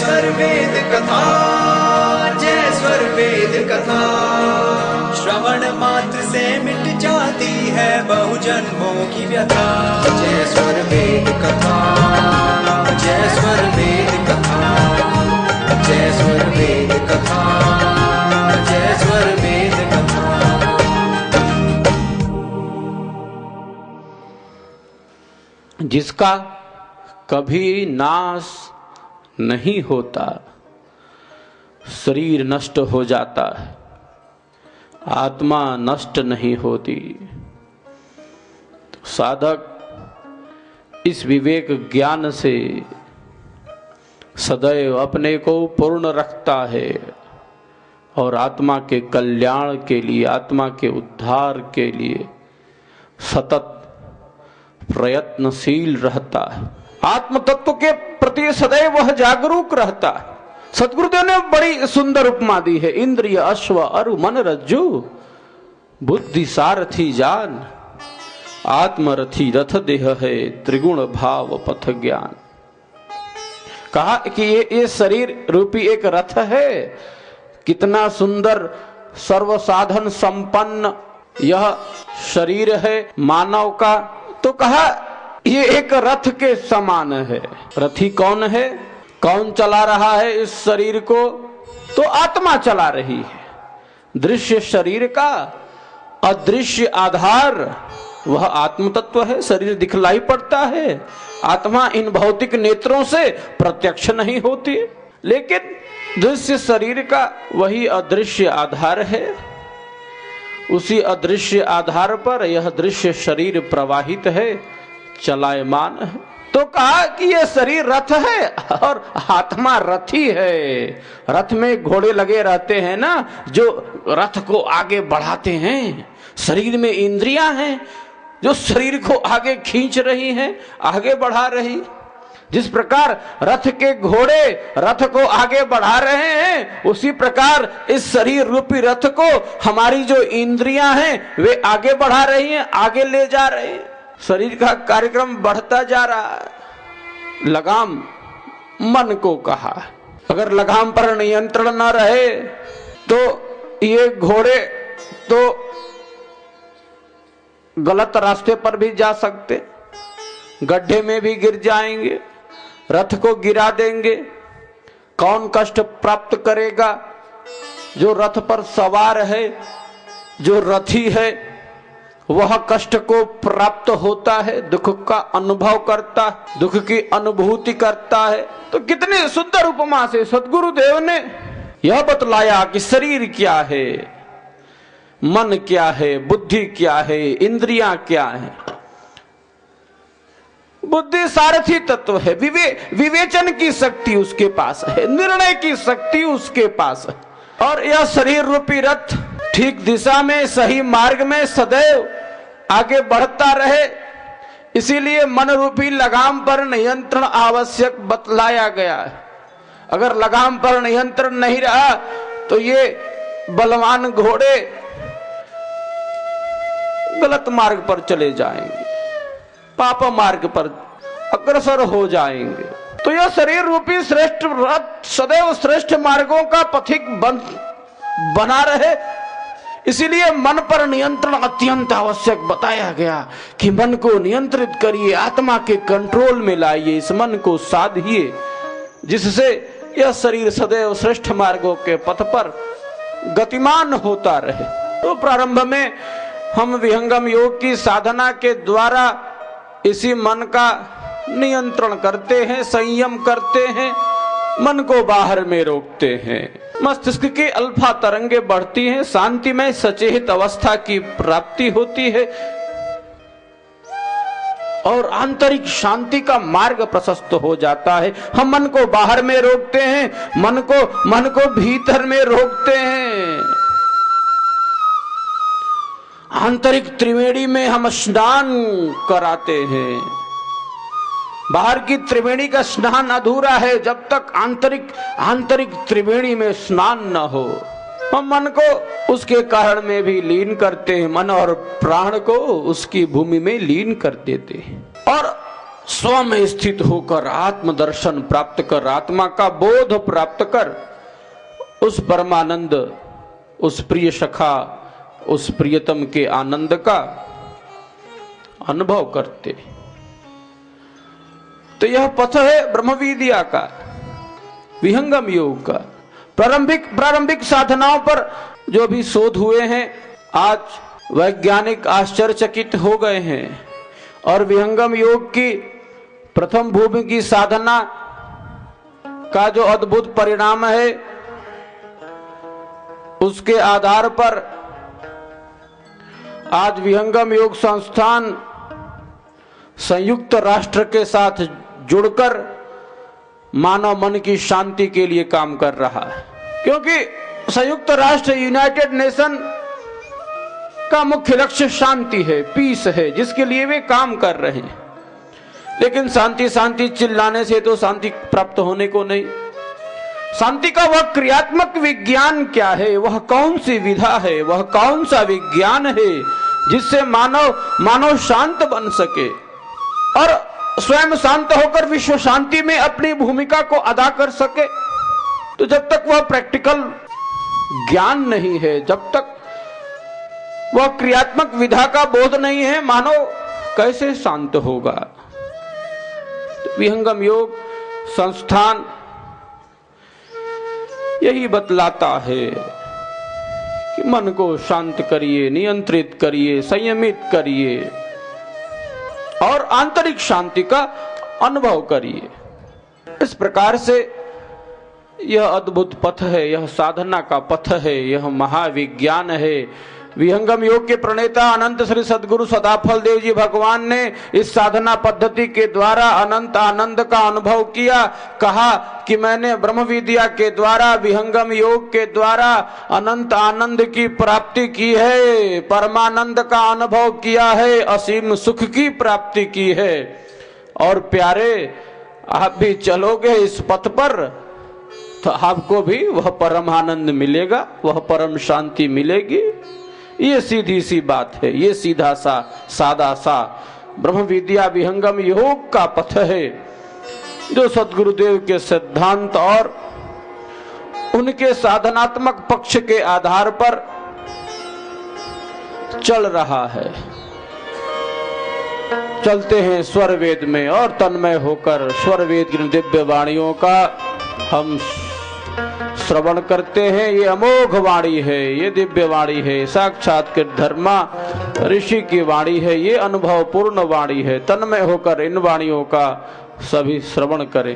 स्वर वेद कथा, जय स्वर वेद कथा। श्रवण मात्र से मिट जाती है बहु जन्मों की व्यथा। जय स्वर वेद कथा, जय स्वर वेद कथा, जय स्वर वेद कथा, जय स्वर वेद कथा। जिसका कभी नाश नहीं होता, शरीर नष्ट हो जाता है, आत्मा नष्ट नहीं होती। तो साधक इस विवेक ज्ञान से सदैव अपने को पूर्ण रखता है और आत्मा के कल्याण के लिए, आत्मा के उद्धार के लिए सतत प्रयत्नशील रहता है। आत्म तत्व के प्रति सदैव वह जागरूक रहता है। सतगुरुदेव ने बड़ी सुंदर उपमा दी है। इंद्रिय अश्व अरु मन रज्जु, बुद्धि सारथी जान, आत्मरथी रथ देह है, त्रिगुण भाव पथ ज्ञान। कहा कि ये शरीर रूपी एक रथ है। कितना सुंदर सर्व साधन संपन्न यह शरीर है मानव का। तो कहा ये एक रथ के समान है। रथी कौन है? कौन चला रहा है इस शरीर को? तो आत्मा चला रही है। दृश्य शरीर का अदृश्य आधार वह आत्म तत्व है। शरीर दिखलाई पड़ता है, आत्मा इन भौतिक नेत्रों से प्रत्यक्ष नहीं होती, लेकिन दृश्य शरीर का वही अदृश्य आधार है। उसी अदृश्य आधार पर यह दृश्य शरीर प्रवाहित है, चलायमान है। तो कहा कि यह शरीर रथ है और आत्मा रथी है। रथ में घोड़े लगे रहते हैं ना, जो रथ को आगे बढ़ाते हैं। शरीर में इंद्रियां हैं जो शरीर को आगे खींच रही हैं, आगे बढ़ा रही। जिस प्रकार रथ के घोड़े रथ को आगे बढ़ा रहे हैं, उसी प्रकार इस शरीर रूपी रथ को हमारी जो इंद्रियां हैं वे आगे बढ़ा रही हैं, आगे ले जा रहे हैं। शरीर का कार्यक्रम बढ़ता जा रहा है। लगाम मन को कहा, अगर लगाम पर नियंत्रण न रहे तो ये घोड़े तो गलत रास्ते पर भी जा सकते, गड्ढे में भी गिर जाएंगे, रथ को गिरा देंगे। कौन कष्ट प्राप्त करेगा? जो रथ पर सवार है, जो रथी है, वह कष्ट को प्राप्त होता है, दुख का अनुभव करता है, दुख की अनुभूति करता है। तो कितने सुंदर उपमा से सद्गुरुदेव ने यह बतलाया कि शरीर क्या है, मन क्या है, बुद्धि क्या है, इंद्रियां क्या है। बुद्धि सारथी तत्व है, विवेचन की शक्ति उसके पास है, निर्णय की शक्ति उसके पास है। और यह शरीर रूपी रथ ठीक दिशा में, सही मार्ग में सदैव आगे बढ़ता रहे, इसीलिए मन रूपी लगाम पर नियंत्रण आवश्यक बतलाया गया है। अगर लगाम पर नियंत्रण नहीं रहा तो ये बलवान घोड़े गलत मार्ग पर चले जाएंगे, पाप मार्ग पर अग्रसर हो जाएंगे। तो यह शरीर रूपी श्रेष्ठ रथ सदैव श्रेष्ठ मार्गों का पथिक बना रहे, इसीलिए मन पर नियंत्रण अत्यंत आवश्यक बताया गया कि मन को नियंत्रित करिए, आत्मा के कंट्रोल में लाइए, इस मन को साधिए, जिससे यह शरीर सदैव श्रेष्ठ मार्गों के पथ पर गतिमान होता रहे। तो प्रारंभ में हम विहंगम योग की साधना के द्वारा इसी मन का नियंत्रण करते हैं, संयम करते हैं, मन को बाहर में रोकते हैं। मस्तिष्क की अल्फा तरंगे बढ़ती हैं, शांति में सचेत अवस्था की प्राप्ति होती है और आंतरिक शांति का मार्ग प्रशस्त हो जाता है। हम मन को बाहर में रोकते हैं, मन को भीतर में रोकते हैं। आंतरिक त्रिवेणी में हम स्नान कराते हैं। बाहर की त्रिवेणी का स्नान अधूरा है जब तक आंतरिक त्रिवेणी में स्नान न हो। हम मन को उसके कारण में भी लीन करते हैं, मन और प्राण को उसकी भूमि में लीन कर देते हैं। और स्व में स्थित होकर आत्मदर्शन प्राप्त कर, आत्मा का बोध प्राप्त कर, उस परमानंद, उस प्रिय सखा, उस प्रियतम के आनंद का अनुभव करते। तो यह पथ है ब्रह्म विद्या का, विहंगम योग का। प्रारंभिक साधनाओं पर जो भी शोध हुए हैं, आज वैज्ञानिक आश्चर्यचकित हो गए हैं और विहंगम योग की प्रथम भूमि की साधना का जो अद्भुत परिणाम है, उसके आधार पर आज विहंगम योग संस्थान संयुक्त राष्ट्र के साथ जुड़कर मानव मन की शांति के लिए काम कर रहा है। क्योंकि संयुक्त राष्ट्र, यूनाइटेड नेशन का मुख्य लक्ष्य शांति है, पीस है, जिसके लिए वे काम कर रहे हैं। लेकिन शांति शांति चिल्लाने से तो शांति प्राप्त होने को नहीं। शांति का वह क्रियात्मक विज्ञान क्या है, वह कौन सी विधा है, वह कौन सा विज्ञान है जिससे मानव शांत बन सके और स्वयं शांत होकर विश्व शांति में अपनी भूमिका को अदा कर सके। तो जब तक वह प्रैक्टिकल ज्ञान नहीं है, जब तक वह क्रियात्मक विधा का बोध नहीं है, मानव कैसे शांत होगा। तो विहंगम योग संस्थान यही बतलाता है कि मन को शांत करिए, नियंत्रित करिए, संयमित करिए और आंतरिक शांति का अनुभव करिए। इस प्रकार से यह अद्भुत पथ है, यह साधना का पथ है, यह महाविज्ञान है। विहंगम योग के प्रणेता अनंत श्री सद्गुरु सदाफल देव जी भगवान ने इस साधना पद्धति के द्वारा अनंत आनंद का अनुभव किया। कहा कि मैंने ब्रह्म विद्या के द्वारा, विहंगम योग के द्वारा अनंत आनंद की प्राप्ति की है, परमानंद का अनुभव किया है, असीम सुख की प्राप्ति की है। और प्यारे, आप भी चलोगे इस पथ पर तो आपको भी वह परम आनंद मिलेगा, वह परम शांति मिलेगी। ये सीधी सी बात है, ये सीधा सा सादा सा ब्रह्म विद्या विहंगम योग का पथ है जो सद्गुरुदेव के सिद्धांत और उनके साधनात्मक पक्ष के आधार पर चल रहा है। चलते हैं स्वर वेद में और तन्मय होकर स्वर वेद की दिव्य वाणियों का हम श्रवण करते हैं। ये अमोघ वाणी है, ये दिव्य वाणी है, साक्षात के धर्मा ऋषि की वाणी है, ये अनुभव पूर्ण वाणी है। तन्मय होकर इन वाणियों का सभी श्रवण करें।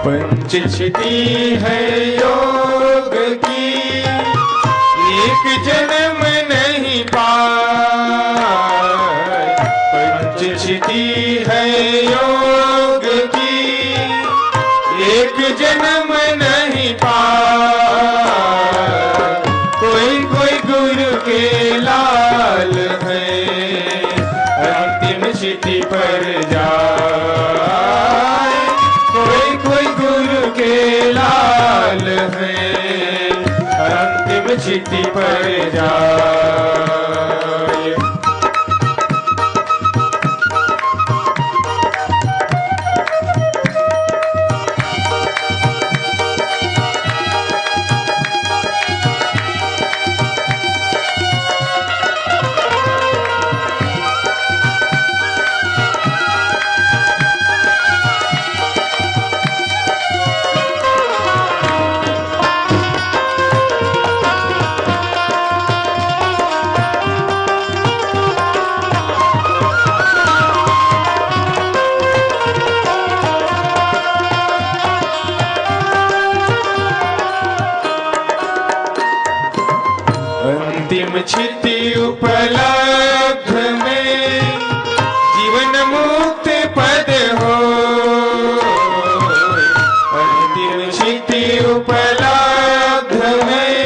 पंचशिटी है योग की, एक जन्म नहीं पाए। पंचशिटी है योग की, एक जन्म नहीं पाए। कोई कोई गुरु के लाल है, अंतिम शिटी पर जाए। कोई कोई गुरु के लाल है, अंतिम चिट्ठी पर जाए। अंतिम क्षिति उपलब्ध में जीवन मुक्त पद हो। अंतिम क्षिति उपलब्ध में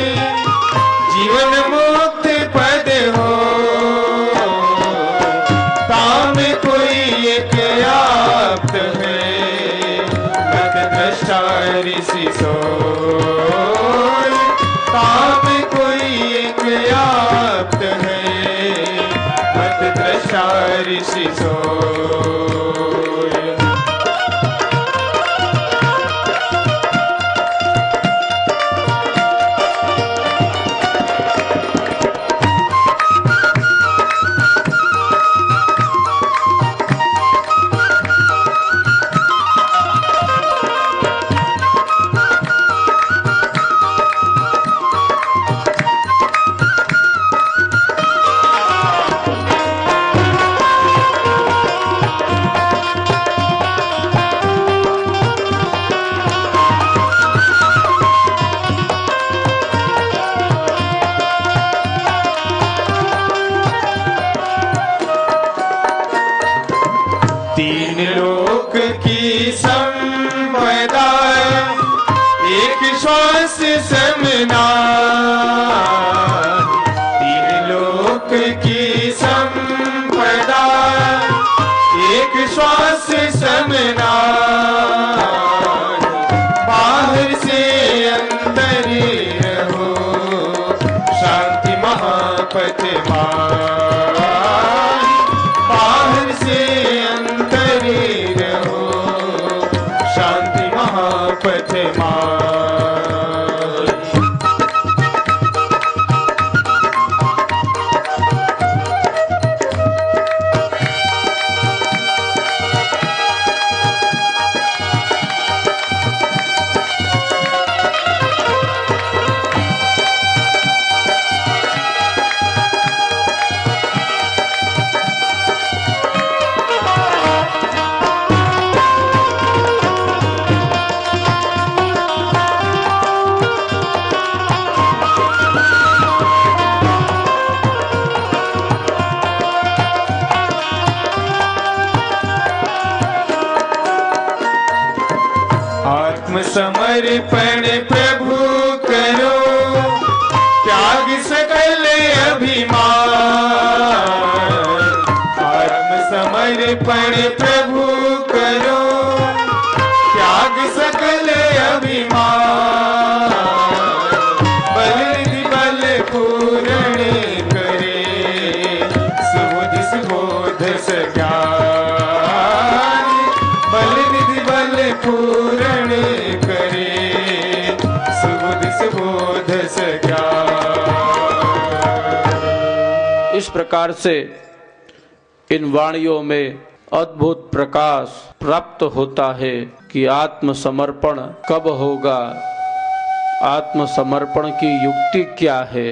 जीवन मुक्त पद हो। ताम कोई एक आप्त है मत दृष्टा ऋषि सोय। ताम कोई एक आप्त है मत दृष्टा ऋषि सोय। तीन लोक की संपदा एक श्वास समना। तीन लोक की संपदा एक श्वास समना। बाहर से अंदर रहो शांति महापथ मान। बाहर से शांति महापथ मान। आत्मसमर्पण प्रभु करो त्याग सकल अभिमान। आत्मसमर्पण प्रभु करो त्याग सकल अभिमान। बल बल पूर्ण करे सुबुद्धि सुबोध सज्ञान। बल बल पूर्ण करे सुबुद्धि सुबोध सज्ञान। इस प्रकार से इन वाणियों में अद्भुत प्रकाश प्राप्त होता है कि आत्मसमर्पण कब होगा, आत्मसमर्पण की युक्ति क्या है।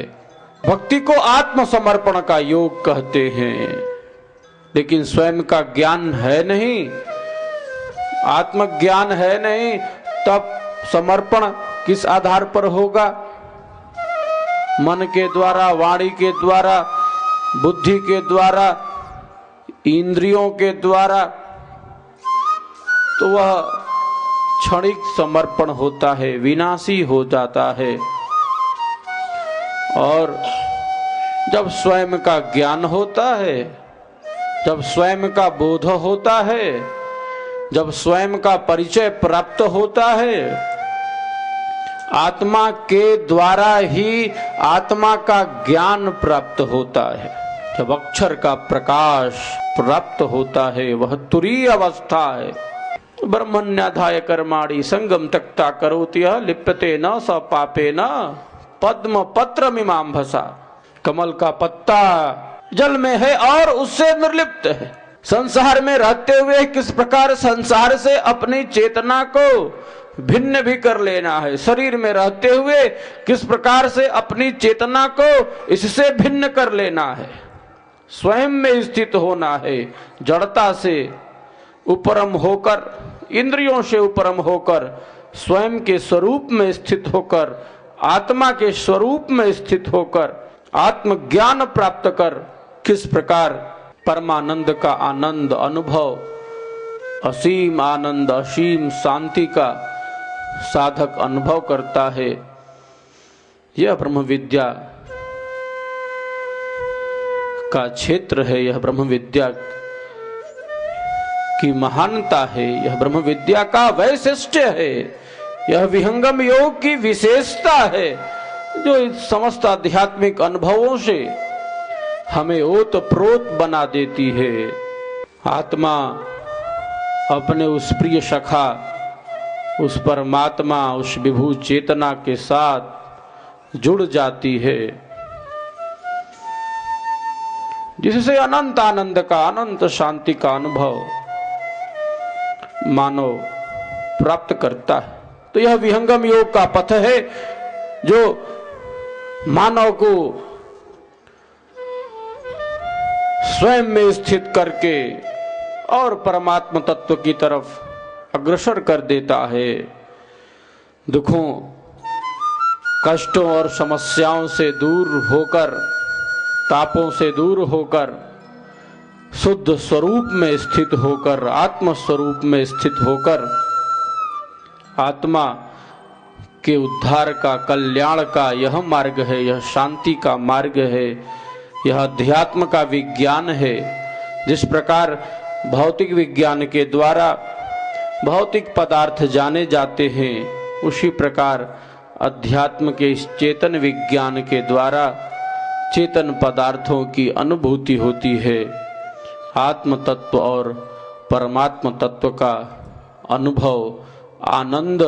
भक्ति को आत्मसमर्पण का योग कहते हैं, लेकिन स्वयं का ज्ञान है नहीं, आत्मज्ञान है नहीं, तब समर्पण किस आधार पर होगा। मन के द्वारा, वाणी के द्वारा, बुद्धि के द्वारा, इंद्रियों के द्वारा, तो वह क्षणिक समर्पण होता है, विनाशी हो जाता है। और जब स्वयं का ज्ञान होता है, जब स्वयं का बोध होता है, जब स्वयं का परिचय प्राप्त होता है, आत्मा के द्वारा ही आत्मा का ज्ञान प्राप्त होता है। जब अक्षर का प्रकाश प्राप्त होता है, वह तुरीय अवस्था है। ब्रह्मण्याधाय कर्माणि संगम त्यक्त्वा करोति यः लिप्यते न स पापेन पद्म पत्र मीमांभसा। कमल का पत्ता जल में है और उससे निर्लिप्त है। संसार में रहते हुए किस प्रकार संसार से अपनी चेतना को भिन्न भी कर लेना है, शरीर में रहते हुए किस प्रकार से अपनी चेतना को इससे भिन्न कर लेना है, स्वयं में स्थित होना है, जड़ता से उपरम होकर, इंद्रियों से उपरम होकर, स्वयं के स्वरूप में स्थित होकर, आत्मा के स्वरूप में स्थित होकर आत्मज्ञान प्राप्त कर किस प्रकार परमानंद का आनंद अनुभव, असीम आनंद, असीम शांति का साधक अनुभव करता है, यह ब्रह्म विद्या का क्षेत्र है, यह ब्रह्म विद्या की महानता है, यह ब्रह्म विद्या का वैशिष्ट्य है, यह विहंगम योग की विशेषता है, जो इस समस्त आध्यात्मिक अनुभवों से हमें ओतप्रोत बना देती है। आत्मा अपने उस प्रिय सखा, उस परमात्मा, उस विभू चेतना के साथ जुड़ जाती है, जिससे अनंत आनंद का, अनंत शांति का अनुभव मानव प्राप्त करता है। तो यह विहंगम योग का पथ है जो मानव को स्वयं में स्थित करके और परमात्मा तत्व की तरफ अग्रसर कर देता है। दुखों, कष्टों और समस्याओं से दूर होकर, तापों से दूर होकर, शुद्ध स्वरूप में स्थित होकर, आत्म स्वरूप में स्थित होकर आत्मा के उद्धार का, कल्याण का यह मार्ग है, यह शांति का मार्ग है, यह अध्यात्म का विज्ञान है। जिस प्रकार भौतिक विज्ञान के द्वारा भौतिक पदार्थ जाने जाते हैं, उसी प्रकार अध्यात्म के इस चेतन विज्ञान के द्वारा चेतन पदार्थों की अनुभूति होती है। आत्म तत्व और परमात्म तत्व का अनुभव, आनंद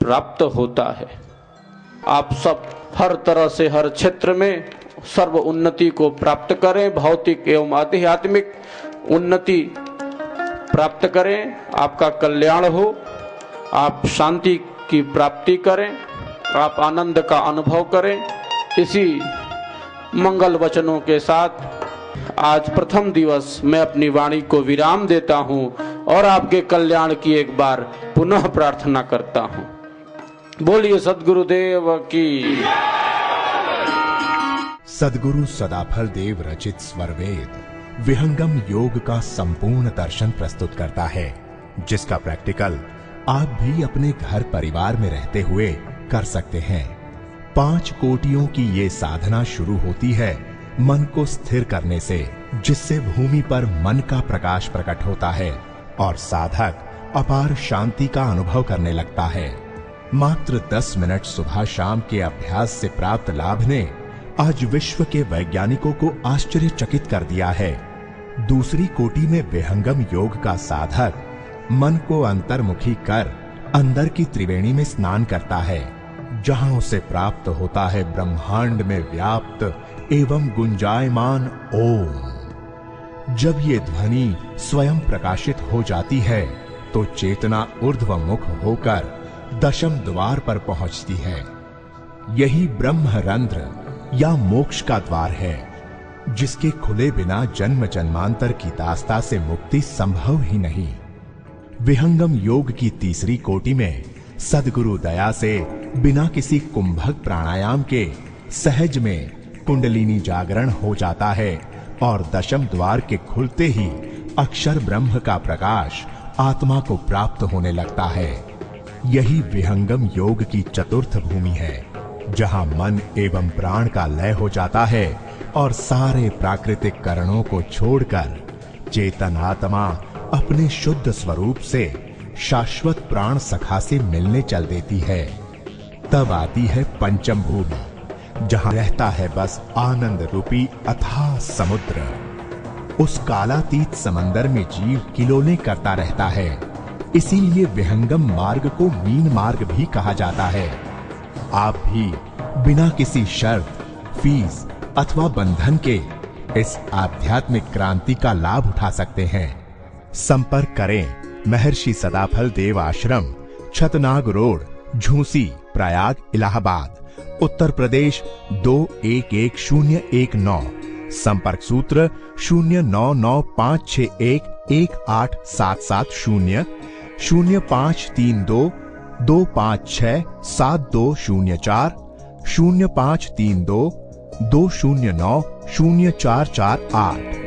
प्राप्त होता है। आप सब हर तरह से, हर क्षेत्र में सर्व उन्नति को प्राप्त करें, भौतिक एवं आध्यात्मिक उन्नति प्राप्त करें, आपका कल्याण हो, आप शांति की प्राप्ति करें, आप आनंद का अनुभव करें। इसी मंगल वचनों के साथ आज प्रथम दिवस मैं अपनी वाणी को विराम देता हूं और आपके कल्याण की एक बार पुनः प्रार्थना करता हूं। बोलिए सद्गुरुदेव की। सद्गुरु सदाफल देव रचित स्वरवेद विहंगम योग का संपूर्ण दर्शन प्रस्तुत करता है, जिसका प्रैक्टिकल आप भी अपने घर परिवार में रहते हुए कर सकते हैं। 5 कोटियों की ये साधना शुरू होती है मन को स्थिर करने से, जिससे भूमि पर मन का प्रकाश प्रकट होता है और साधक अपार शांति का अनुभव करने लगता है। मात्र 10 मिनट सुबह शाम के अभ्यास से प्राप्त लाभ ने आज विश्व के वैज्ञानिकों को आश्चर्यचकित कर दिया है। दूसरी कोटि में विहंगम योग का साधक मन को अंतर्मुखी कर अंदर की त्रिवेणी में स्नान करता है, जहां उसे प्राप्त होता है ब्रह्मांड में व्याप्त एवं गुंजायमान ओम। जब ये ध्वनि स्वयं प्रकाशित हो जाती है तो चेतना ऊर्ध्वमुख होकर दशम द्वार पर पहुंचती है। यही ब्रह्मरंध्र या मोक्ष का द्वार है, जिसके खुले बिना जन्म जन्मांतर की दास्ता से मुक्ति संभव ही नहीं। विहंगम योग की तीसरी कोटि में सद्गुरु दया से बिना किसी कुंभक प्राणायाम के सहज में कुंडलिनी जागरण हो जाता है और दशम द्वार के खुलते ही अक्षर ब्रह्म का प्रकाश आत्मा को प्राप्त होने लगता है। यही विहंगम योग की चतुर्थ भूमि है, जहां मन एवं प्राण का लय हो जाता है और सारे प्राकृतिक करणों को छोड़कर चेतन आत्मा अपने शुद्ध स्वरूप से शाश्वत प्राण सखा से मिलने चल देती है। तब आती है पंचम भूमि, जहां रहता है बस आनंद रूपी अथाह समुद्र। उस कालातीत समंदर में जीव किलोले करता रहता है, इसीलिए विहंगम मार्ग को मीन मार्ग भी कहा जाता है। आप भी बिना किसी शर्त, फीस अथवा बंधन के इस आध्यात्मिक क्रांति का लाभ उठा सकते हैं। संपर्क करें महर्षि सदाफल देव आश्रम, छतनाग रोड, झूसी, प्रयाग, इलाहाबाद, उत्तर प्रदेश 211019। संपर्क सूत्र 0995611877, 0532 256 7204, 0532 20900448।